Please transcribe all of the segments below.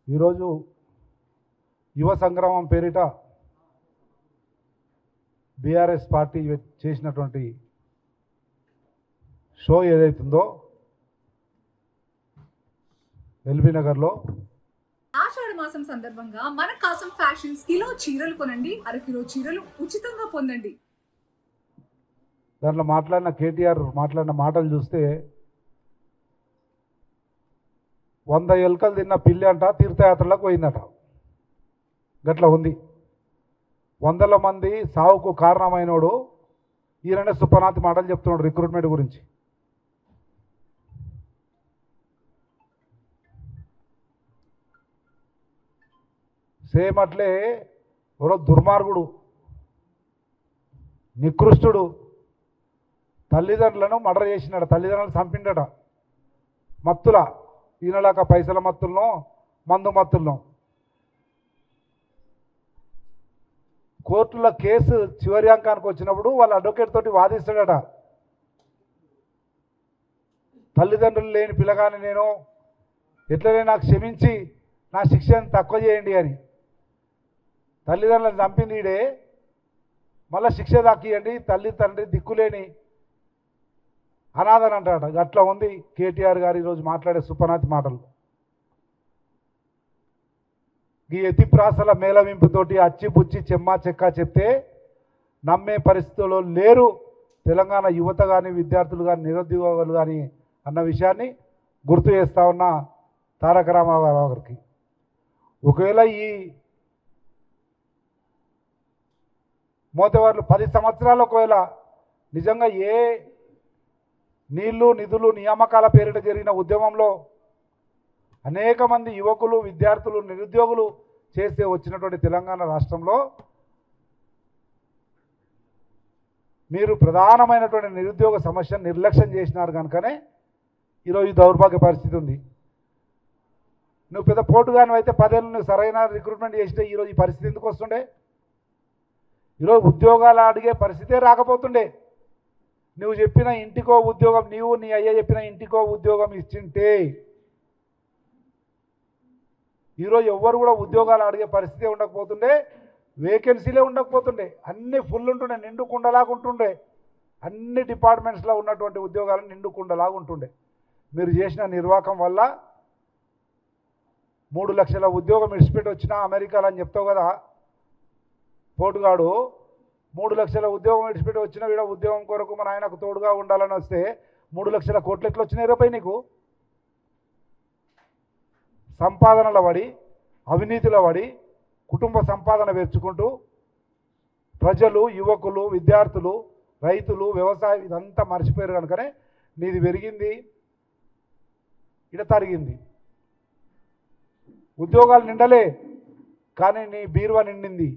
ఈరోజు యువ సంగ్రామం పేరిట బీఆర్ఎస్ పార్టీ చేసినటువంటి షో ఏదైతుందో ఎల్బీ నగర్లో ఆషాఢ మాసం సందర్భంగా మన కాసం ఫ్యాషన్స్ కిలో చీరలు కొనండి, అరకిలో చీరలు ఉచితంగా పొందండి. దాంట్లో కేటీఆర్ మాట్లాడిన మాటలు చూస్తే 100 ఎలుకలు తిన్న పిల్లి అంట తీర్థయాత్రలకు పోయిందట. గట్ల ఉంది. 100 మంది సావుకు కారణమైనోడు ఈయననే సుపనాతి మాటలు చెప్తున్నాడు రిక్రూట్మెంట్ గురించి. సేమ్ అట్లే ఎవరో దుర్మార్గుడు నికృష్టుడు తల్లిదండ్రులను మర్డర్ చేసినాడు, తల్లిదండ్రులను చంపిండట. మత్తుల ఈయనలాక పైసల మత్తులను మందు మత్తులను. కోర్టులో కేసు చివరి అంకానికి వచ్చినప్పుడు వాళ్ళ అడ్వకేట్ తోటి వాదిస్తాడట. తల్లిదండ్రులు లేని పిల్లగాని నేను ఎట్లనే నాకు క్షమించి నా శిక్షను తక్కువ చేయండి అని. తల్లిదండ్రులను చంపింది ఈడే, మళ్ళీ శిక్ష దక్కియండి, తల్లి తండ్రి దిక్కులేని అనాథని అంటాడు. అట్లా ఉంది కేటీఆర్ గారు ఈరోజు మాట్లాడే సుపనాతి మాటలు. ఈ ఎతిప్రాసల మేళవింపుతోటి అచ్చిపుచ్చి చెమ్మా చెక్క చెప్తే నమ్మే పరిస్థితుల్లో లేరు తెలంగాణ యువత కానీ, విద్యార్థులు కానీ, నిరుద్యోగులు కానీ అన్న విషయాన్ని గుర్తు చేస్తా ఉన్న తారక రామారావు గారికి. ఒకవేళ ఈ మోతేవాళ్ళు 10 సంవత్సరాలు ఒకవేళ నిజంగా ఏ నీళ్లు నిధులు నియామకాల పేరిట జరిగిన ఉద్యమంలో అనేక మంది యువకులు, విద్యార్థులు, నిరుద్యోగులు చేస్తే వచ్చినటువంటి తెలంగాణ రాష్ట్రంలో మీరు ప్రధానమైనటువంటి నిరుద్యోగ సమస్యను నిర్లక్ష్యం చేసినారు కనుకనే ఈరోజు దౌర్భాగ్య పరిస్థితి ఉంది. నువ్వు పెద్ద పోటుగాని అయితే 10 ఏళ్ళు నువ్వు సరైన రిక్రూట్మెంట్ చేస్తే ఈరోజు ఈ పరిస్థితి ఎందుకు వస్తుండే? ఈరోజు ఉద్యోగాలు అడిగే పరిస్థితే రాకపోతుండే. నువ్వు చెప్పిన ఇంటికో ఉద్యోగం, నీవు నీ అయ్య చెప్పిన ఇంటికో ఉద్యోగం ఇచ్చింటే ఈరోజు ఎవ్వరు కూడా ఉద్యోగాలు అడిగే పరిస్థితే ఉండకపోతుండే, వేకెన్సీలే ఉండకపోతుండే, అన్నీ ఫుల్ ఉంటుండే, నిండు కుండలాగా ఉంటుండే. అన్ని డిపార్ట్మెంట్స్లో ఉన్నటువంటి ఉద్యోగాలు నిండు కుండలాగా ఉంటుండే. మీరు చేసిన నిర్వాహకం వల్ల 3 లక్షల ఉద్యోగం ఇడిచిపెట్టి వచ్చినా అమెరికాలో అని చెప్తావు కదా పోటుగాడు. 3 లక్షల ఉద్యోగం విడిచిపెట్టి వచ్చిన వీడ ఉద్యోగం కొరకు మన ఆయనకు తోడుగా ఉండాలని వస్తే 3 లక్షల కోట్లు ఎట్లా వచ్చినాయి రూపాయి నీకు? సంపాదనల పడి, అవినీతిలో పడి, కుటుంబ సంపాదన పెంచుకుంటూ ప్రజలు, యువకులు, విద్యార్థులు, రైతులు, వ్యవసాయం ఇదంతా మర్చిపోయారు కనుకనే నీది పెరిగింది, ఇడ తరిగింది. ఉద్యోగాలు నిండలే కానీ నీ బీరువా నిండింది.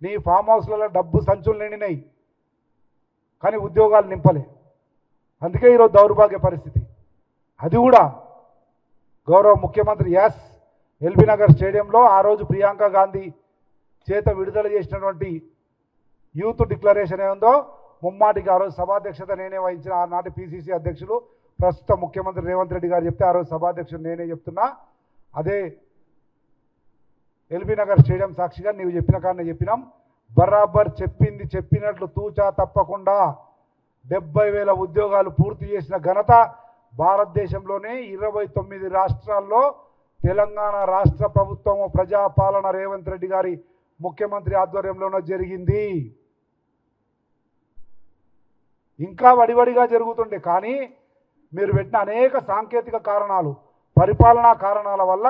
నీ ఫామ్ హౌస్లలో డబ్బు సంచులు నిండినాయి కానీ ఉద్యోగాలు నింపలే. అందుకే ఈరోజు దౌర్భాగ్య పరిస్థితి. అది కూడా గౌరవ ముఖ్యమంత్రి ఎల్బీ నగర్ స్టేడియంలో ఆ రోజు ప్రియాంక గాంధీ చేత విడుదల చేసినటువంటి యూత్ డిక్లరేషన్ ఏముందో ముమ్మాటికి ఆ రోజు సభాధ్యక్షత నేనే వహించిన ఆనాటి పిసిసి అధ్యక్షులు ప్రస్తుత ముఖ్యమంత్రి రేవంత్ రెడ్డి గారు చెప్తే ఆ రోజు సభాధ్యక్షుడు నేనే చెప్తున్నా. అదే ఎల్బీ నగర్ స్టేడియం సాక్షిగా నీవు చెప్పిన కారణం చెప్పినాం. బరాబర్ చెప్పింది చెప్పినట్లు తూచా తప్పకుండా 70,000 ఉద్యోగాలు పూర్తి చేసిన ఘనత భారతదేశంలోనే 29 రాష్ట్రాల్లో తెలంగాణ రాష్ట్ర ప్రభుత్వము ప్రజాపాలన రేవంత్ రెడ్డి గారి ముఖ్యమంత్రి ఆధ్వర్యంలోనే జరిగింది. ఇంకా వడివడిగా జరుగుతుండే కానీ మీరు పెట్టిన అనేక సాంకేతిక కారణాలు, పరిపాలనా కారణాల వల్ల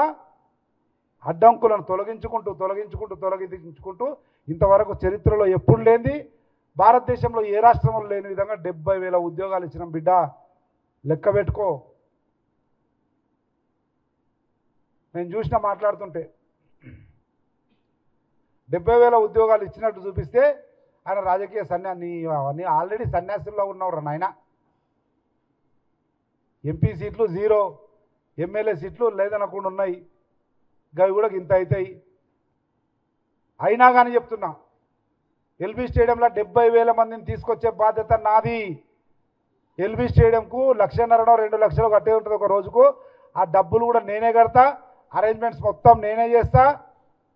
అడ్డంకులను తొలగించుకుంటూ ఇంతవరకు చరిత్రలో ఎప్పుడు లేనిది, భారతదేశంలో ఏ రాష్ట్రంలో లేని విధంగా 70,000 ఉద్యోగాలు ఇచ్చిన బిడ్డ లెక్క పెట్టుకో. నేను చూసిన మాట్లాడుతుంటే 70,000 ఉద్యోగాలు ఇచ్చినట్టు చూపిస్తే ఆయన రాజకీయ అవన్నీ ఆల్రెడీ సన్యాసుల్లో ఉన్నవారు నాయన. ఎంపీ సీట్లు 0, ఎమ్మెల్యే సీట్లు లేదనకుండా ఉన్నాయి. గవి కూడా ఇంత అవుతాయి. అయినా కానీ చెప్తున్నా, ఎల్బీ స్టేడియంలో 70,000 మందిని తీసుకొచ్చే బాధ్యత నాది. ఎల్బీ స్టేడియంకు 1.5 2 లక్షలు కట్టే ఉంటుంది ఒక రోజుకు. ఆ డబ్బులు కూడా నేనే కడతా. అరేంజ్మెంట్స్ మొత్తం నేనే చేస్తా,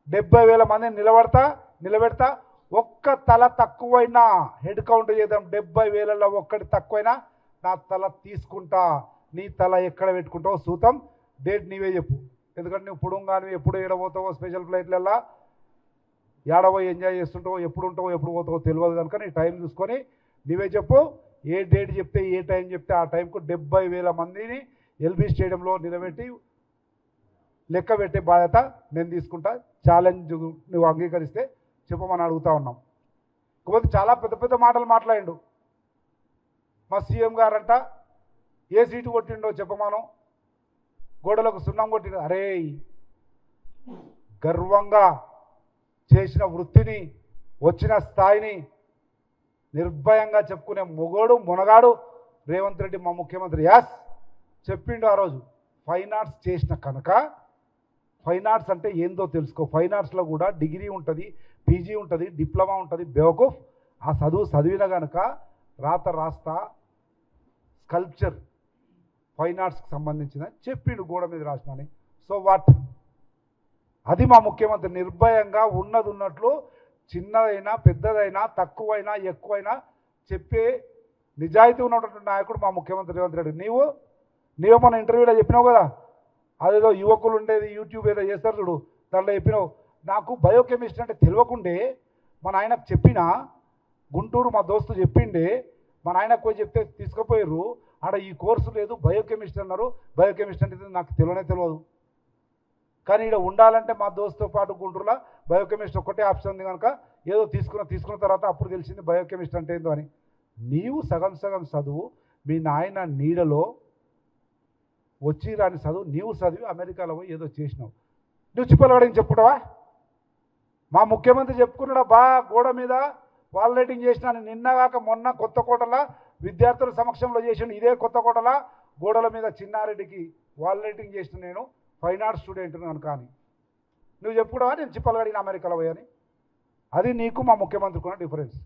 70,000 మందిని నిలబెడతా. ఒక్క తల తక్కువైనా హెడ్ కౌంట్ చేద్దాం, 70,000లో ఒక్కటి తక్కువైనా నా తల తీసుకుంటా. నీ తల ఎక్కడ పెట్టుకుంటావో చూద్దాం, డేట్ నీవే చెప్పు. ఎందుకంటే నువ్వు పొడుంగాను ఎప్పుడు ఏడబోతావో, స్పెషల్ ఫ్లైట్లల్లో ఏడబోయి ఎంజాయ్ చేస్తుంటావో, ఎప్పుడు ఉంటావో ఎప్పుడు పోతావో తెలియదు కనుక నీ టైం చూసుకొని నీవే చెప్పు. ఏ డేట్ చెప్తే ఏ టైం చెప్తే ఆ టైంకు 70,000 మందిని ఎల్బీ స్టేడియంలో నిలబెట్టి లెక్క పెట్టే బాధ్యత నేను తీసుకుంటా. ఛాలెంజ్ నువ్వు అంగీకరిస్తే చెప్పమని అడుగుతా ఉన్నాం. కాకపోతే చాలా పెద్ద పెద్ద మాటలు మాట్లాడిండు. మా సీఎం గారంట ఏ సీటు కొట్టిండో చెప్పమాను, గోడలకు సున్నం కొట్టిండు. అరే గర్వంగా చేసిన వృత్తిని, వచ్చిన స్థాయిని నిర్భయంగా చెప్పుకునే మునగాడు రేవంత్ రెడ్డి మా ముఖ్యమంత్రి. యాస్ చెప్పిండు ఆ రోజు. ఫైన్ ఆర్ట్స్ చేసిన కనుక, ఫైన్ ఆర్ట్స్ అంటే ఏందో తెలుసుకో. ఫైన్ ఆర్ట్స్లో కూడా డిగ్రీ ఉంటుంది, పీజీ ఉంటుంది, డిప్లొమా ఉంటుంది. బేవకూఫ్ ఆ చదివిన కనుక రాస్తా స్కల్ప్చర్ ఫైన్ ఆర్ట్స్కి సంబంధించిన చెప్పిండు, గోడ మీద రాసినని. సో వాట్, అది మా ముఖ్యమంత్రి నిర్భయంగా ఉన్నది ఉన్నట్లు, చిన్నదైనా పెద్దదైనా తక్కువైనా ఎక్కువైనా చెప్పే నిజాయితీ ఉన్నటువంటి నాయకుడు మా ముఖ్యమంత్రి రేవంత్ రెడ్డి. నీవు మన ఇంటర్వ్యూలో చెప్పినావు కదా, అదేదో యువకులు ఉండేది యూట్యూబ్ ఏదో చేస్తారు చూడు, దాంట్లో చెప్పినావు. నాకు బయోకెమిస్ట్రీ అంటే తెలియకుండే మా నాయనకు చెప్పిన, గుంటూరు మా దోస్తు చెప్పిండే, మా నాయనకు పోయి చెప్తే తీసుకుపోయారు. ఆడ ఈ కోర్సు లేదు, బయోకెమిస్ట్రీ అన్నారు. బయోకెమిస్ట్రీ అంటే నాకు తెలియదు. కానీ ఇక్కడ ఉండాలంటే మా దోస్తుతో పాటు గుంటూరులో బయోకెమిస్ట్రీ ఒక్కటే ఆప్షన్ ఉంది కనుక ఏదో తీసుకున్న తర్వాత అప్పుడు తెలిసింది బయోకెమిస్ట్రీ అంటే ఏందో అని. నీవు సగం చదువు, మీ నాయన నీడలో వచ్చి రాని చదువు నీవు చదివి అమెరికాలో పోయి ఏదో చేసినావు. నువ్వు చిప్పలవాడిని చెప్పుకుంటావా? మా ముఖ్యమంత్రి చెప్పుకున్నాడా గోడ మీద వాల్ రైటింగ్ చేసినా. నిన్నగాక మొన్న కొత్తకోటల విద్యార్థుల సమక్షంలో చేసిన ఇదే కొత్తకోటల గోడల మీద చిన్నారెడ్డికి వాల్ రైటింగ్ చేసిన నేను ఫైన్ ఆర్ట్స్ స్టూడెంట్ కనుక అని నువ్వు చెప్పుకుంటావా? నేను చిప్పలవాడిని అమెరికాలో పోయని. అది నీకు మా ముఖ్యమంత్రికి ఉన్న డిఫరెన్స్.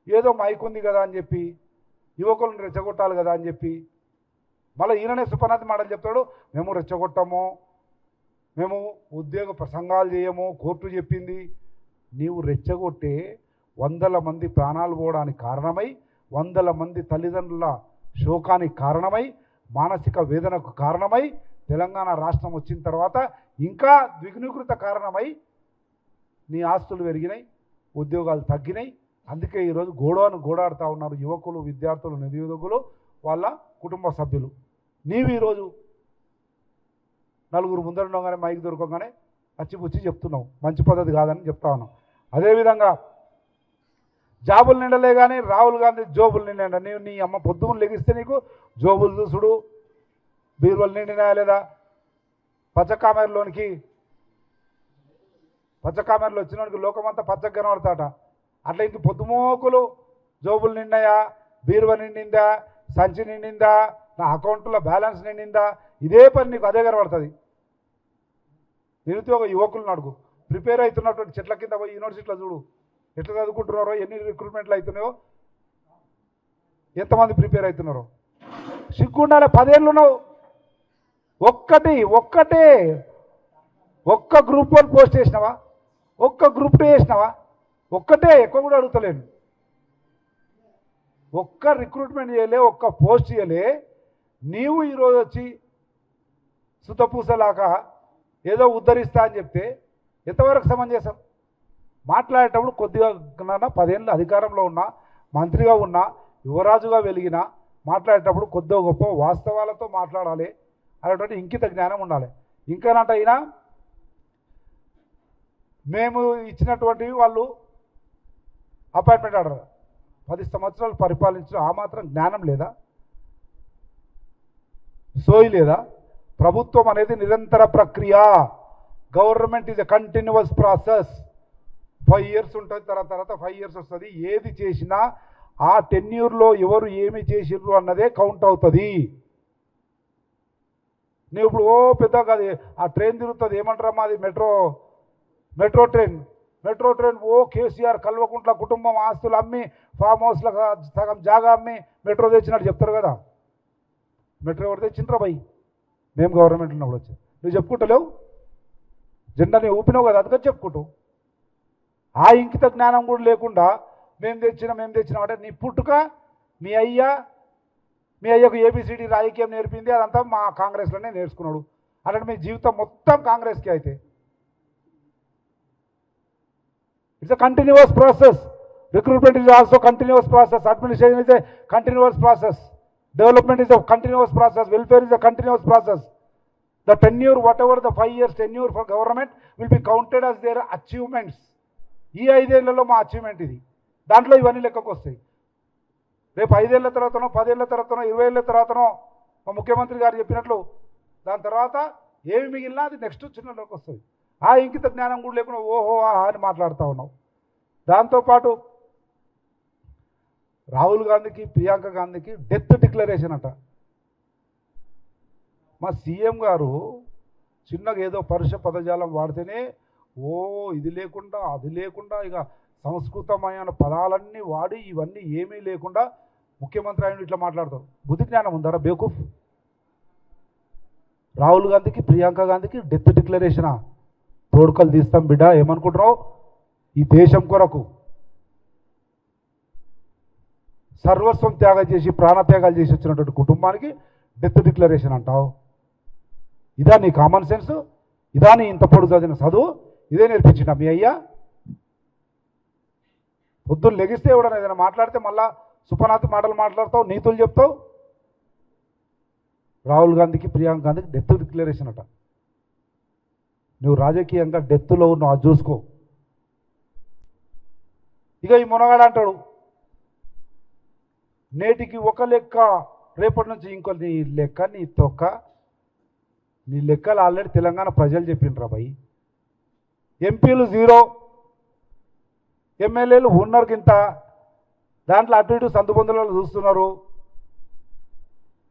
ఏదో మైక్ ఉంది కదా అని చెప్పి, యువకులను రెచ్చగొట్టాలి కదా అని చెప్పి, మళ్ళీ ఈయననే సుపనాథ్ మాటలు చెప్తాడు. మేము రెచ్చగొట్టము, మేము ఉద్యోగ ప్రసంగాలు చేయము, కోర్టు చెప్పింది. నీవు రెచ్చగొట్టే 100 మంది ప్రాణాలు పోవడానికి కారణమై, 100 మంది తల్లిదండ్రుల శోకానికి కారణమై, మానసిక వేదనకు కారణమై, తెలంగాణ రాష్ట్రం వచ్చిన తర్వాత ఇంకా ద్విగుణీకృత కారణమై నీ ఆస్తులు పెరిగినాయి, ఉద్యోగాలు తగ్గినాయి. అందుకే ఈరోజు గోడాడుతూ ఉన్నారు యువకులు, విద్యార్థులు, నిరుద్యోగులు, వాళ్ళ కుటుంబ సభ్యులు. నీవు ఈరోజు నలుగురు ముందరుండగానే మైక్ దొరకగానే అచ్చిపుచ్చి చెప్తున్నావు, మంచి పద్ధతి కాదని చెప్తా ఉన్నావు. అదేవిధంగా జాబులు నిండలే కానీ రాహుల్ గాంధీ జోబులు నిండా. నీవు నీ అమ్మ పొద్దున్న లెగిస్తే నీకు జోబులు చూసుడు, బీరువలు నిండినా లేదా, పచ్చకామెరలో వచ్చినోడికి లోకమంతా పచ్చగా కనబడతాట. అట్లా ఇంక పొద్దుమోకులు జోబులు నిండాయా, బీరువ నిండిందా, సంచి నిండిందా, నా అకౌంట్లో బ్యాలెన్స్ నిండిందా, ఇదే పని నీకు అదే కనబడుతుంది. నిరుద్యోగ యువకులను అడుగు, ప్రిపేర్ అవుతున్నటువంటి చెట్ల కింద పోయి యూనివర్సిటీలో చూడు ఎట్లా చదువుకుంటున్నారో, ఎన్ని రిక్రూట్మెంట్లు అవుతున్నాయో, ఎంతమంది ప్రిపేర్ అవుతున్నారో. సిగ్గుండాలి. 10 ఏళ్ళు ఉన్నావు, ఒక్క గ్రూప్ 1 పోస్ట్ చేసినావా, ఒక్క గ్రూప్ 2 చేసినావా? ఒక్కటే, ఎక్కువ కూడా అడుగుతలేను. ఒక్క రిక్రూట్మెంట్ చేయలే, ఒక్క పోస్ట్ చేయలే. నీవు ఈరోజు వచ్చి సుతపూసలాగా ఏదో ఉద్ధరిస్తా అని చెప్తే ఎంతవరకు సమంజసం? మాట్లాడేటప్పుడు కొద్దిగా 10 ఏళ్ళు అధికారంలో ఉన్నా, మంత్రిగా ఉన్నా, యువరాజుగా వెలిగినా, మాట్లాడేటప్పుడు కొద్దిగా గొప్ప వాస్తవాలతో మాట్లాడాలి అనేటువంటి ఇంకిత జ్ఞానం ఉండాలి. ఇంకానంట అయినా మేము ఇచ్చినటువంటివి వాళ్ళు అపాయింట్మెంట్ ఆర్డర్ 10 సంవత్సరాలు పరిపాలించడం ఆ మాత్రం జ్ఞానం లేదా, సోయి లేదా? ప్రభుత్వం అనేది నిరంతర ప్రక్రియ. Government is a continuous process. 5 years ఉంటుంది, తర్వాత 5 ఇయర్స్ వస్తుంది. ఏది చేసినా ఆ టెన్యూర్లో ఎవరు ఏమి చేసిర్రు అన్నదే కౌంట్ అవుతుంది. నువ్వు ఇప్పుడు పెద్ద కాదు, ఆ ట్రైన్ తిరుగుతుంది, ఏమంటారమ్మా అది, మెట్రో ట్రైన్ కేసీఆర్ కల్వకుంట్ల కుటుంబం ఆస్తులు అమ్మి ఫామ్ హౌస్లో సగం జాగా అమ్మి మెట్రో తెచ్చినట్టు చెప్తారు కదా. మెట్రో ఎవరు తెచ్చిండ్రా భయ్? మేము గవర్నమెంట్ ఉన్నప్పుడు వచ్చి నువ్వు చెప్పుకుంటలేవు. జెండాని ఊపినావు కదా అందుకని చెప్పుకుంటూ ఆ ఇంకిత జ్ఞానం కూడా లేకుండా మేము తెచ్చినాం అంటే నీ పుట్టుక మీ అయ్యకు ఏబిసిడి రాజకీయం నేర్పింది అదంతా మా కాంగ్రెస్లోనే నేర్చుకున్నాడు అలాంటి మీ జీవితం మొత్తం కాంగ్రెస్కి అయితే it's a continuous process recruitment is also continuous process administration is a continuous process development is a continuous process welfare is a continuous process the tenure whatever the 5 years tenure for government will be counted as their achievements ఈ 5 ఏళ్లలో మా achievement ఇది దాంట్లో ఇవన్నీ లెక్కకు వస్తాయి రేపు 5 ఏళ్ల తర్వాతనో 10 ఏళ్ల తర్వాతనో 20 ఏళ్ల తర్వాతనో మా ముఖ్యమంత్రి గారు చెప్పినట్లు దాని తర్వాత ఏమి మిగిలినా అది నెక్స్ట్ చిన్నలోకి వస్తుంది ఆ ఇంకిత జ్ఞానం కూడా లేకుండా ఓహో ఆహా అని మాట్లాడుతూ ఉన్నావు దాంతోపాటు రాహుల్ గాంధీకి ప్రియాంక గాంధీకి డెత్ డిక్లరేషన్ అంట మా సీఎం గారు చిన్నగా ఏదో పరుష పదజాలం వాడితేనే ఓ ఇది లేకుండా అది లేకుండా ఇక సంస్కృతమైన పదాలన్నీ వాడి ఇవన్నీ ఏమీ లేకుండా ముఖ్యమంత్రి ఆయన ఇట్లా మాట్లాడతారు బుద్ధి జ్ఞానం ఉందారా బేకూఫ్ రాహుల్ గాంధీకి ప్రియాంక గాంధీకి డెత్ డిక్లరేషనా తోడుకలు తీస్తాం బిడ్డ ఏమనుకుంటున్నావు ఈ దేశం కొరకు సర్వస్వం త్యాగం చేసి ప్రాణత్యాగాలు చేసి వచ్చినటువంటి కుటుంబానికి డెత్ డిక్లరేషన్ అంటావు ఇదా నీ కామన్ సెన్స్ ఇదా నీ ఇంత పొడు చదివిన చదువు ఇదే నేర్పించిన మీ అయ్యా పొద్దున్న లెగిస్తే ఎవడన్నా ఏదైనా మాట్లాడితే మళ్ళా సుపనాథ్ మాటలు మాట్లాడతావు నీతులు చెప్తావు రాహుల్ గాంధీకి ప్రియాంక గాంధీకి డెత్ డిక్లరేషన్ అట నువ్వు రాజకీయంగా డెత్లో నువ్వు అది చూసుకో ఇక ఈ మునగాడు అంటాడు నేటికి ఒక లెక్క రేపటి నుంచి ఇంకో నీ లెక్క నీ తొక్క నీ లెక్కలు ఆల్రెడీ తెలంగాణ ప్రజలు చెప్పిండ్రా భయ్ ఎంపీలు 0 ఎమ్మెల్యేలు ఉన్నారు కింద దాంట్లో అటు ఇటు సందుబందులలో చూస్తున్నారు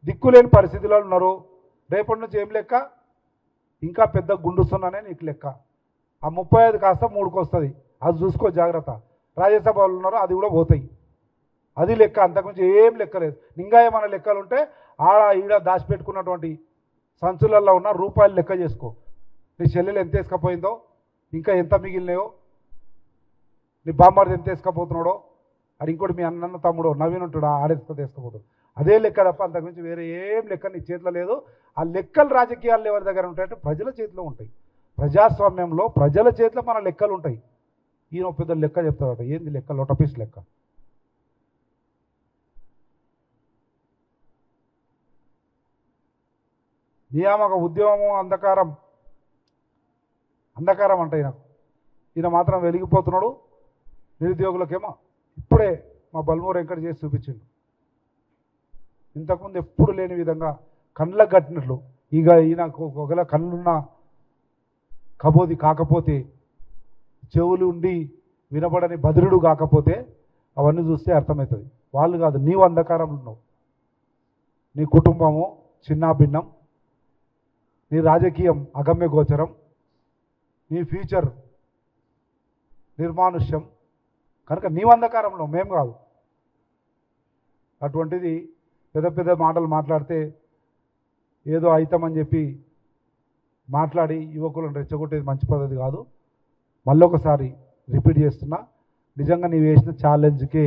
దిక్కులేని పరిస్థితుల్లో ఉన్నారు రేపటి నుంచి ఏం లెక్క ఇంకా పెద్ద గుండుస్తున్నానే నీకు లెక్క ఆ 35 కాస్త 3కి వస్తుంది అది చూసుకో జాగ్రత్త రాజ్యసభ వాళ్ళు ఉన్నారు అది కూడా పోతాయి అది లెక్క అంతకుమించి ఏం లెక్క లేదు ఇంకా ఏమైనా లెక్కలు ఉంటే ఆడ ఈడ దాచిపెట్టుకున్నటువంటి సంచులలో ఉన్న రూపాయలు లెక్క చేసుకో నీ చెల్లెలు ఎంత వేసుకపోయిందో ఇంకా ఎంత మిగిలినాయో నీ బామ్మర్ది ఎంత వేసుకపోతున్నాడో అది ఇంకోటి మీ అన్న తమ్ముడు నవీన్ ఉంటాడు వేసుకపోతాడు అదే లెక్క తప్ప అంతకుమించి వేరే ఏం లెక్క నీ చేతిలో లేదు ఆ లెక్కలు రాజకీయాలు ఎవరి దగ్గర ఉంటాయంటే ప్రజల చేతిలో ఉంటాయి ప్రజాస్వామ్యంలో ప్రజల చేతిలో మన లెక్కలు ఉంటాయి ఈయన పెద్ద లెక్క చెప్తాడట ఏంది లెక్క లొటపీస్ లెక్క నియామక ఉద్యమము అంధకారం అంట ఈయన మాత్రం వెలిగిపోతున్నాడు నిరుద్యోగులకేమో ఇప్పుడే మా బల్మూరు వెంకట చేసి చూపించిండు ఇంతకుముందు ఎప్పుడు లేని విధంగా కళ్ళకు కట్టినట్లు ఇక ఈయనకు ఒకవేళ కళ్ళున్న కబోది కాకపోతే చెవులు ఉండి వినబడని బదురుడు కాకపోతే అవన్నీ చూస్తే అర్థమవుతుంది వాళ్ళు కాదు నీవు అంధకారంలో ఉన్నావు నీ కుటుంబము చిన్నాభిన్నం నీ రాజకీయం అగమ్య గోచరం నీ ఫ్యూచర్ నిర్మానుష్యం కనుక నీవు అంధకారంలో మేము కాదు అటువంటిది పెద్ద పెద్ద మాటలు మాట్లాడితే ఏదో అవుతామని చెప్పి మాట్లాడి యువకులను రెచ్చగొట్టేది మంచి పద్ధతి కాదు మళ్ళొకసారి రిపీట్ చేస్తున్నా నిజంగా నీవు వేసిన ఛాలెంజ్కే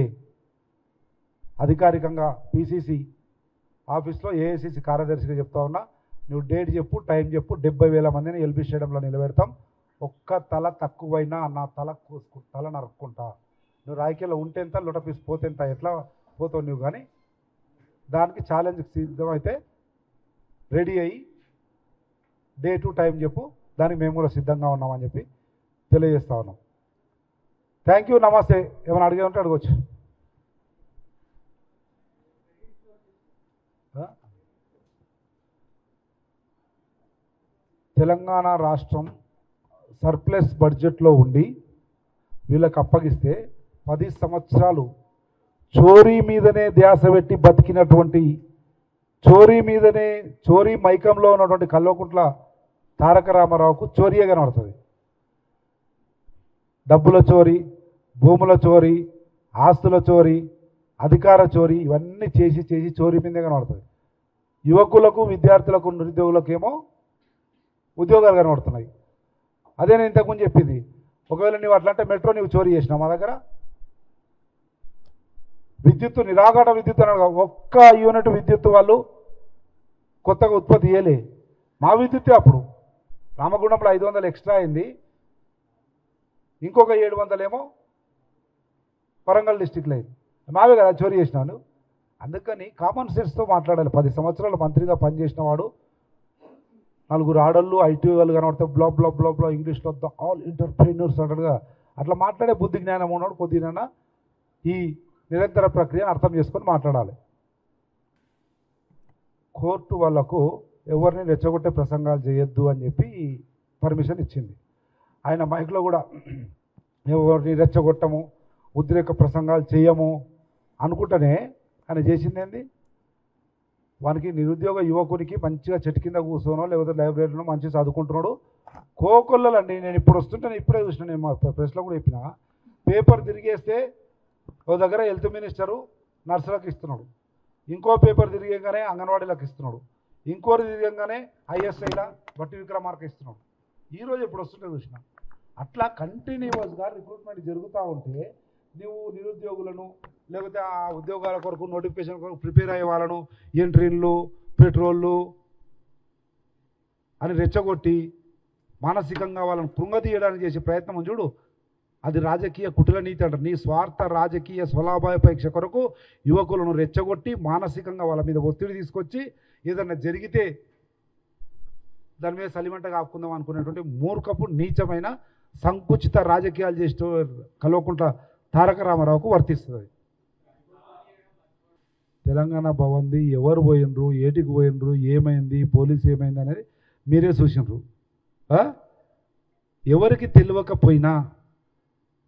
అధికారికంగా పిసిసి ఆఫీస్లో ఏఐసిసి కార్యదర్శిగా చెప్తా ఉన్నా నువ్వు డేట్ చెప్పు టైం చెప్పు 70,000 మందిని ఎల్బీ స్టేడియంలో నిలబెడతాం ఒక్క తల తక్కువైనా నా తల నరుక్కుంటా నువ్వు రాజకీయాల్లో ఉంటే ఎంత లొటపీస్ పోతే ఎంత ఎట్లా పోతావు నువ్వు కానీ దానికి ఛాలెంజ్కి సిద్ధమైతే రెడీ అయ్యి డేటు టైం చెప్పు దానికి మేము కూడా సిద్ధంగా ఉన్నామని చెప్పి తెలియజేస్తా ఉన్నాం థ్యాంక్ యూ నమస్తే ఏమైనా అడిగే ఉంటే అడగవచ్చు తెలంగాణ రాష్ట్రం సర్ప్లస్ బడ్జెట్లో ఉండి వీళ్ళకి అప్పగిస్తే 10 సంవత్సరాలు చోరీ మీదనే ధ్యాస పెట్టి బతికినటువంటి చోరీ మైకంలో ఉన్నటువంటి కల్వకుంట్ల తారక రామారావుకు చోరీయే కనబడుతుంది డబ్బుల చోరీ భూముల చోరీ ఆస్తుల చోరీ అధికార చోరీ ఇవన్నీ చేసి చోరీ మీదే కనబడుతుంది యువకులకు విద్యార్థులకు నిరుద్యోగులకేమో ఉద్యోగాలు కనబడుతున్నాయి అదే నేను ఇంతకుముందు చెప్పింది. ఒకవేళ నువ్వు అట్లా అంటే మెట్రో నువ్వు చోరీ చేసినావు మా దగ్గర. విద్యుత్తు నిరాఘాట విద్యుత్ అన్నాడు, ఒక్క యూనిట్ విద్యుత్ వాళ్ళు కొత్తగా ఉత్పత్తి చేయలే. మా విద్యుత్తే అప్పుడు రామగుండంలో 500 ఎక్స్ట్రా అయింది, ఇంకొక 700 ఏమో వరంగల్ డిస్టిక్లో అయింది. మావే కదా చోరీ చేసినాను. అందుకని కామన్ సెన్స్తో మాట్లాడాలి. 10 సంవత్సరాలు మంత్రిగా పనిచేసిన వాడు, నలుగురు ఆడళ్ళు ఐటీ వాళ్ళు కనబడితే బ్లా బ్లా బ్లా బ్లా ఇంగ్లీష్లో ఆల్ ఎంటర్ప్రైనర్స్ అంటాడుగా, అట్లా మాట్లాడే బుద్ధి జ్ఞానం ఉన్నాడు కొద్దిగా ఈ నిరంతర ప్రక్రియను అర్థం చేసుకొని మాట్లాడాలి. కోర్టు వాళ్ళకు ఎవరిని రెచ్చగొట్టే ప్రసంగాలు చేయొద్దు అని చెప్పి పర్మిషన్ ఇచ్చింది. ఆయన మైక్లో కూడా ఎవరిని రెచ్చగొట్టము, ఉద్రేక ప్రసంగాలు చేయము అనుకుంటేనే ఆయన చేసింది ఏంది, వానికి నిరుద్యోగ యువకునికి మంచిగా చెట్టు కింద కూర్చోనో లేకపోతే లైబ్రరీలో మంచిగా చదువుకుంటున్నాడు. కోకొల్లలండి, నేను ఇప్పుడు వస్తుంటే ఇప్పుడే చూసిన, నేను మా ప్రెస్లో కూడా చెప్పిన, పేపర్ తిరిగేస్తే ఓ దగ్గర హెల్త్ మినిస్టరు నర్సులకు ఇస్తున్నాడు, ఇంకో పేపర్ తిరిగంగానే అంగన్వాడీలకు ఇస్తున్నాడు, ఇంకోటి తిరిగంగానే ఐఎస్ఐలా బట్టి విక్రమార్క ఇస్తున్నాడు. ఈరోజు ఇప్పుడు వస్తుంటే చూసిన. అట్లా కంటిన్యూస్గా రిక్రూట్మెంట్ జరుగుతూ ఉంటే నువ్వు నిరుద్యోగులను లేకపోతే ఆ ఉద్యోగాల కొరకు నోటిఫికేషన్ కొరకు ప్రిపేర్ అయ్యే వాళ్ళను ఎంట్రీన్లు పెట్రోళ్ళు అని రెచ్చగొట్టి మానసికంగా వాళ్ళని కృంగతీయడానికి చేసే ప్రయత్నం చూడు, అది రాజకీయ కుటిల నీతి అంటారు. నీ స్వార్థ రాజకీయ స్వలాభాపేక్ష కొరకు యువకులను రెచ్చగొట్టి మానసికంగా వాళ్ళ మీద ఒత్తిడి తీసుకొచ్చి ఏదన్నా జరిగితే దాని మీద సలిమంట కాపుకుందాం అనుకునేటువంటి మూర్ఖపు నీచమైన సంకుచిత రాజకీయాలు చేస్తూ కల్వకుంట్ల తారక రామారావుకు వర్తిస్తుంది. తెలంగాణ భవన్ది ఎవరు పోయినరు, ఏటికి పోయినరు, ఏమైంది, పోలీసు ఏమైంది అనేది మీరే చూసినారు. ఎవరికి తెలియకపోయినా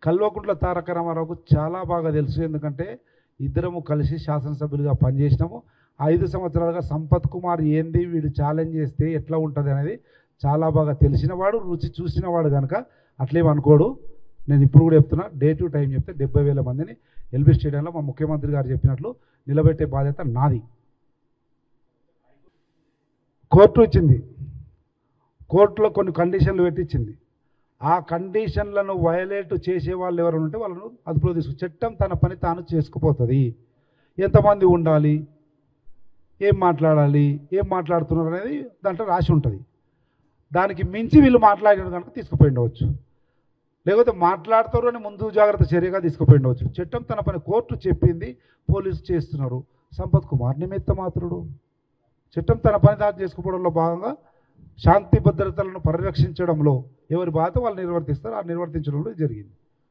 కల్వకుంట్ల తారక రామారావుకు చాలా బాగా తెలుసు. ఎందుకంటే ఇద్దరము కలిసి శాసనసభ్యులుగా పనిచేసినాము. 5 సంవత్సరాలుగా సంపత్ కుమార్ ఏంది, వీడు ఛాలెంజ్ చేస్తే ఎట్లా ఉంటుంది అనేది చాలా బాగా తెలిసినవాడు, రుచి చూసినవాడు కనుక అట్లేమనుకోడు. నేను ఇప్పుడు కూడా చెప్తున్నా, డే టు టైం చెప్తే 70,000 మందిని ఎల్బీ స్టేడియంలో మా ముఖ్యమంత్రి గారు చెప్పినట్లు నిలబెట్టే బాధ్యత నాది. కోర్టు ఇచ్చింది, కోర్టులో కొన్ని కండిషన్లు పెట్టించింది. ఆ కండిషన్లను వయలేట్ చేసే వాళ్ళు ఎవరు ఉంటే వాళ్ళను అదుపులో తీసుకు, చట్టం తన పని తాను చేసుకుపోతుంది. ఎంతమంది ఉండాలి, ఏం మాట్లాడాలి, ఏం మాట్లాడుతున్నారు అనేది దాంట్లో రాసి ఉంటుంది. దానికి మించి వీళ్ళు మాట్లాడిన కనుక తీసుకుపోయిండవచ్చు, లేకపోతే మాట్లాడతారు అని ముందు జాగ్రత్త చర్యగా తీసుకుపోయిండవచ్చు. చట్టం తన పని కోర్టు చెప్పింది, పోలీసు చేస్తున్నారు. సంపత్ కుమార్ నిమిత్త మాత్రుడు. చట్టం తన పని తాను చేసుకుపోవడంలో భాగంగా శాంతి భద్రతలను పరిరక్షించడంలో ఎవరి బాధ్యత వాళ్ళు నిర్వర్తిస్తారు, ఆ నిర్వర్తించడంలో జరిగింది.